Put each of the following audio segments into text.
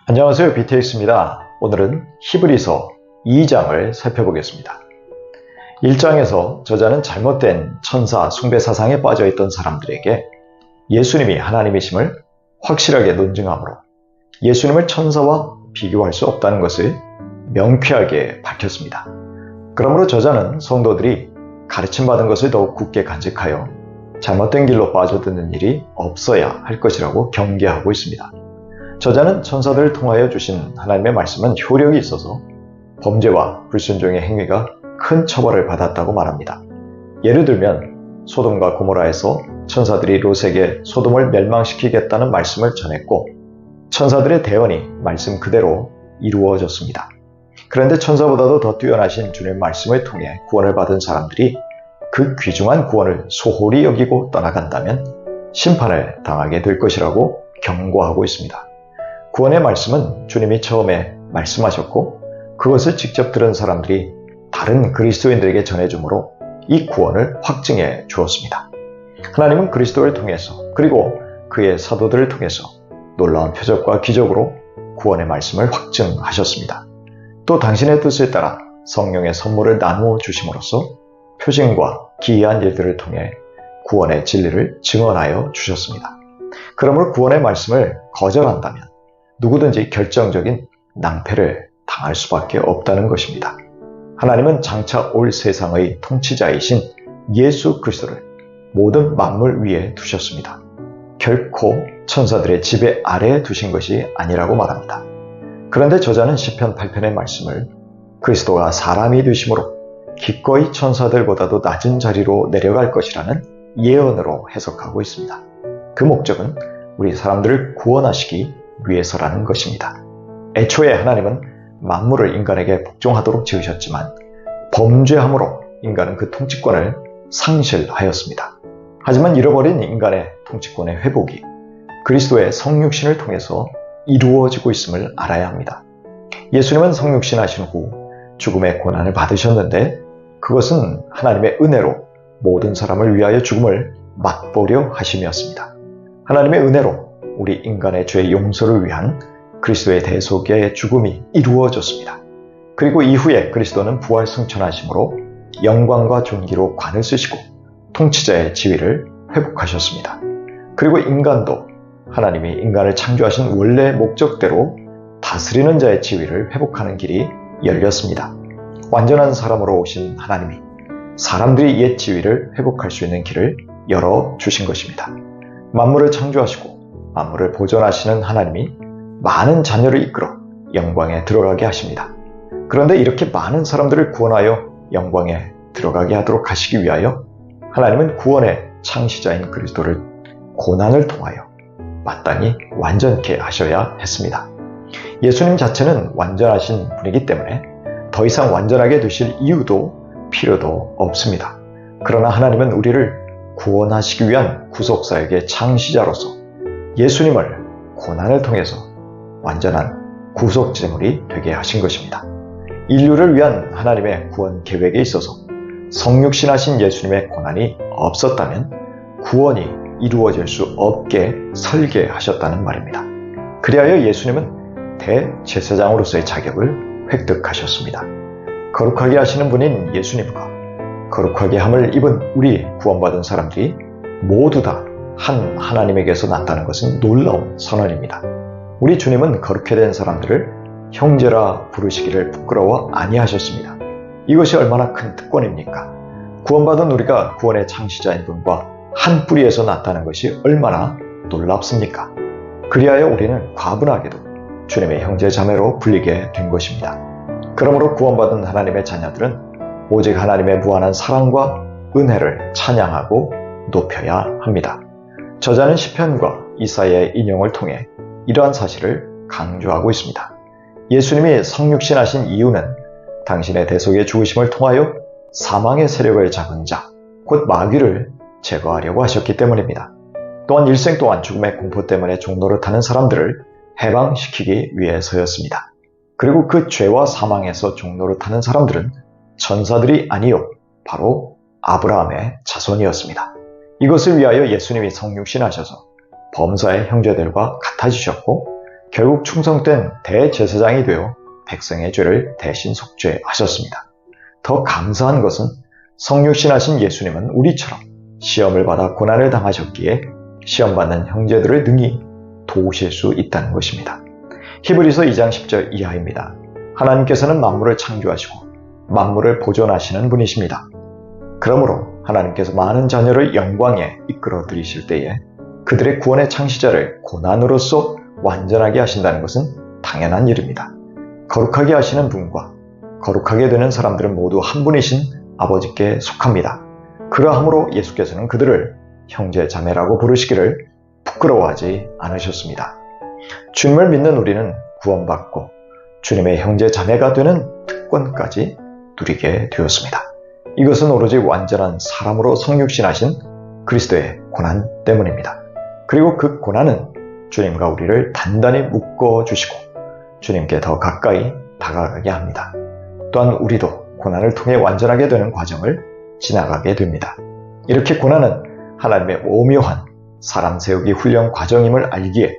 안녕하세요. BTX입니다. 오늘은 히브리서 2장을 살펴보겠습니다. 1장에서 저자는 잘못된 천사 숭배 사상에 빠져있던 사람들에게 예수님이 하나님이심을 확실하게 논증하므로 예수님을 천사와 비교할 수 없다는 것을 명쾌하게 밝혔습니다. 그러므로 저자는 성도들이 가르침받은 것을 더욱 굳게 간직하여 잘못된 길로 빠져드는 일이 없어야 할 것이라고 경계하고 있습니다. 저자는 천사들을 통하여 주신 하나님의 말씀은 효력이 있어서 범죄와 불순종의 행위가 큰 처벌을 받았다고 말합니다. 예를 들면 소돔과 고모라에서 천사들이 롯에게 소돔을 멸망시키겠다는 말씀을 전했고 천사들의 대언이 말씀 그대로 이루어졌습니다. 그런데 천사보다도 더 뛰어나신 주님의 말씀을 통해 구원을 받은 사람들이 그 귀중한 구원을 소홀히 여기고 떠나간다면 심판을 당하게 될 것이라고 경고하고 있습니다. 구원의 말씀은 주님이 처음에 말씀하셨고 그것을 직접 들은 사람들이 다른 그리스도인들에게 전해주므로 이 구원을 확증해 주었습니다. 하나님은 그리스도를 통해서 그리고 그의 사도들을 통해서 놀라운 표적과 기적으로 구원의 말씀을 확증하셨습니다. 또 당신의 뜻을 따라 성령의 선물을 나누어 주심으로써 표징과 기이한 일들을 통해 구원의 진리를 증언하여 주셨습니다. 그러므로 구원의 말씀을 거절한다면 누구든지 결정적인 낭패를 당할 수밖에 없다는 것입니다. 하나님은 장차 올 세상의 통치자이신 예수 그리스도를 모든 만물 위에 두셨습니다. 결코 천사들의 지배 아래에 두신 것이 아니라고 말합니다. 그런데 저자는 시편 8편의 말씀을 그리스도가 사람이 되심으로 기꺼이 천사들보다도 낮은 자리로 내려갈 것이라는 예언으로 해석하고 있습니다. 그 목적은 우리 사람들을 구원하시기 위해서라는 것입니다. 애초에 하나님은 만물을 인간에게 복종하도록 지으셨지만 범죄함으로 인간은 그 통치권을 상실하였습니다. 하지만 잃어버린 인간의 통치권의 회복이 그리스도의 성육신을 통해서 이루어지고 있음을 알아야 합니다. 예수님은 성육신 하신 후 죽음의 고난을 받으셨는데 그것은 하나님의 은혜로 모든 사람을 위하여 죽음을 맛보려 하심이었습니다. 하나님의 은혜로 우리 인간의 죄 용서를 위한 그리스도의 대속의 죽음이 이루어졌습니다. 그리고 이후에 그리스도는 부활 승천하심으로 영광과 존귀로 관을 쓰시고 통치자의 지위를 회복하셨습니다. 그리고 인간도 하나님이 인간을 창조하신 원래 목적대로 다스리는 자의 지위를 회복하는 길이 열렸습니다. 완전한 사람으로 오신 하나님이 사람들이 옛 지위를 회복할 수 있는 길을 열어주신 것입니다. 만물을 창조하시고 만물을 보존하시는 하나님이 많은 자녀를 이끌어 영광에 들어가게 하십니다. 그런데 이렇게 많은 사람들을 구원하여 영광에 들어가게 하도록 하시기 위하여 하나님은 구원의 창시자인 그리스도를 고난을 통하여 마땅히 완전케 하셔야 했습니다. 예수님 자체는 완전하신 분이기 때문에 더 이상 완전하게 되실 이유도 필요도 없습니다. 그러나 하나님은 우리를 구원하시기 위한 구속사역의 창시자로서 예수님을 고난을 통해서 완전한 구속제물이 되게 하신 것입니다. 인류를 위한 하나님의 구원 계획에 있어서 성육신하신 예수님의 고난이 없었다면 구원이 이루어질 수 없게 설계하셨다는 말입니다. 그리하여 예수님은 대제사장으로서의 자격을 획득하셨습니다. 거룩하게 하시는 분인 예수님과 거룩하게 함을 입은 우리 구원받은 사람들이 모두 다 한 하나님에게서 났다는 것은 놀라운 선언입니다. 우리 주님은 거룩해 된 사람들을 형제라 부르시기를 부끄러워 아니하셨습니다. 이것이 얼마나 큰 특권입니까? 구원받은 우리가 구원의 창시자인 분과 한 뿌리에서 났다는 것이 얼마나 놀랍습니까? 그리하여 우리는 과분하게도 주님의 형제 자매로 불리게 된 것입니다. 그러므로 구원받은 하나님의 자녀들은 오직 하나님의 무한한 사랑과 은혜를 찬양하고 높여야 합니다. 저자는 시편과 이사야의 인용을 통해 이러한 사실을 강조하고 있습니다. 예수님이 성육신하신 이유는 당신의 대속의 죽으심을 통하여 사망의 세력을 잡은 자, 곧 마귀를 제거하려고 하셨기 때문입니다. 또한 일생 동안 죽음의 공포 때문에 종노릇하는 사람들을 해방시키기 위해서였습니다. 그리고 그 죄와 사망에서 종노릇하는 사람들은 천사들이 아니요 바로 아브라함의 자손이었습니다. 이것을 위하여 예수님이 성육신하셔서 범사의 형제들과 같아지셨고 결국 충성된 대제사장이 되어 백성의 죄를 대신 속죄하셨습니다. 더 감사한 것은 성육신하신 예수님은 우리처럼 시험을 받아 고난을 당하셨기에 시험받는 형제들을 능히 도우실 수 있다는 것입니다. 히브리서 2장 10절 이하입니다. 하나님께서는 만물을 창조하시고 만물을 보존하시는 분이십니다. 그러므로 하나님께서 많은 자녀를 영광에 이끌어 들이실 때에 그들의 구원의 창시자를 고난으로써 완전하게 하신다는 것은 당연한 일입니다. 거룩하게 하시는 분과 거룩하게 되는 사람들은 모두 한 분이신 아버지께 속합니다. 그러함으로 예수께서는 그들을 형제 자매라고 부르시기를 부끄러워하지 않으셨습니다. 주님을 믿는 우리는 구원받고 주님의 형제 자매가 되는 특권까지 누리게 되었습니다. 이것은 오로지 완전한 사람으로 성육신하신 그리스도의 고난 때문입니다. 그리고 그 고난은 주님과 우리를 단단히 묶어주시고 주님께 더 가까이 다가가게 합니다. 또한 우리도 고난을 통해 완전하게 되는 과정을 지나가게 됩니다. 이렇게 고난은 하나님의 오묘한 사람 세우기 훈련 과정임을 알기에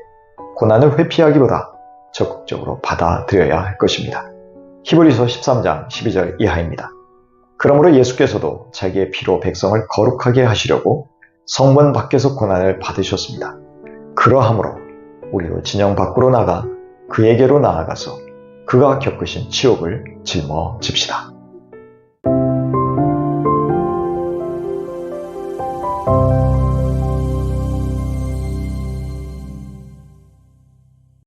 고난을 회피하기보다 적극적으로 받아들여야 할 것입니다. 히브리서 13장 12절 이하입니다. 그러므로 예수께서도 자기의 피로 백성을 거룩하게 하시려고 성문 밖에서 고난을 받으셨습니다. 그러함으로 우리도 진영 밖으로 나가 그에게로 나아가서 그가 겪으신 치욕을 짊어집시다.